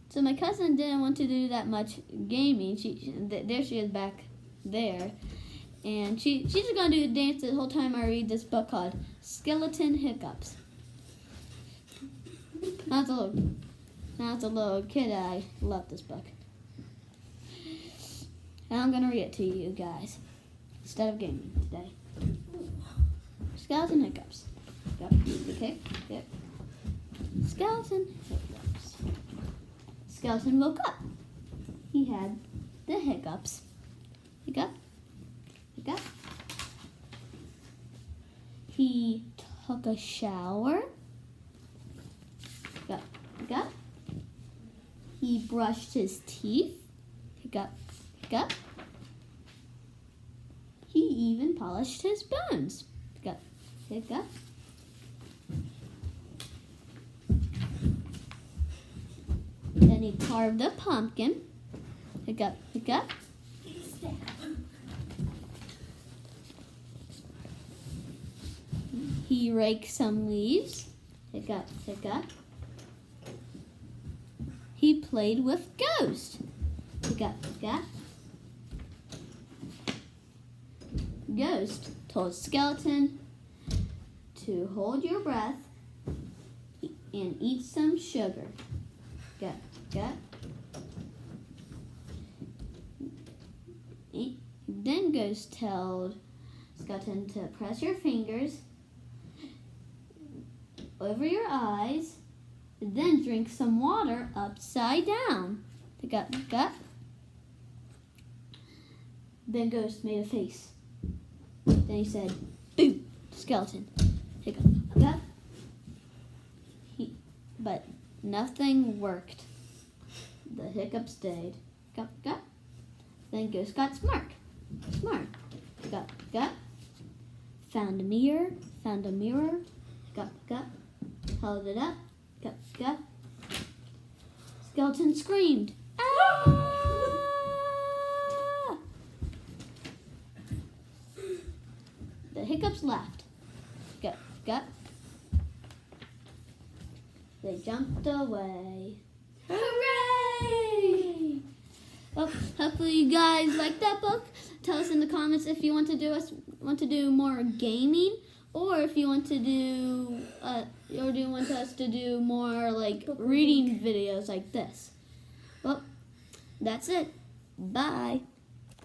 So my cousin didn't want to do that much gaming. There she is back there. And she's just going to do a dance the whole time I read this book called Skeleton Hiccups. Now as a little kid, I love this book. And I'm going to read it to you guys instead of gaming today. Skeleton Hiccups. Yep. Okay. Yep. Skeleton Hiccups. Skeleton woke up. He had the hiccups. Hiccup. Hiccup. He took a shower. Hiccup. Hiccup. He brushed his teeth. Hiccup. Hiccup. He even polished his bones. Hiccup. Hiccup. Then he carved a pumpkin. Hiccup. Hiccup. He raked some leaves. Hiccup. Hiccup. He played with Ghost. Hiccup. Hiccup. Ghost told Skeleton to hold your breath and eat some sugar. Hiccup. Hiccup. Then Ghost told Skeleton to press your fingers over your eyes, and then drink some water upside down. Hiccup. Hiccup. Then Ghost made a face. Then he said, "Boo!" to Skeleton. Hiccup. Hiccup. But nothing worked. The hiccup stayed. Hiccup. Hiccup. Then Ghost got smart. Hiccup. Hiccup. Found a mirror. Hiccup. Hiccup. Held it up. Hiccup. Hiccup. Skeleton screamed. Ah! The hiccups laughed. Hiccup. Hiccup. They jumped away. Hooray! Well, hopefully you guys like that book. Tell us in the comments if you want to do more gaming, or if you want to do or do you want us to do more like reading videos like this. Well, that's it. Bye.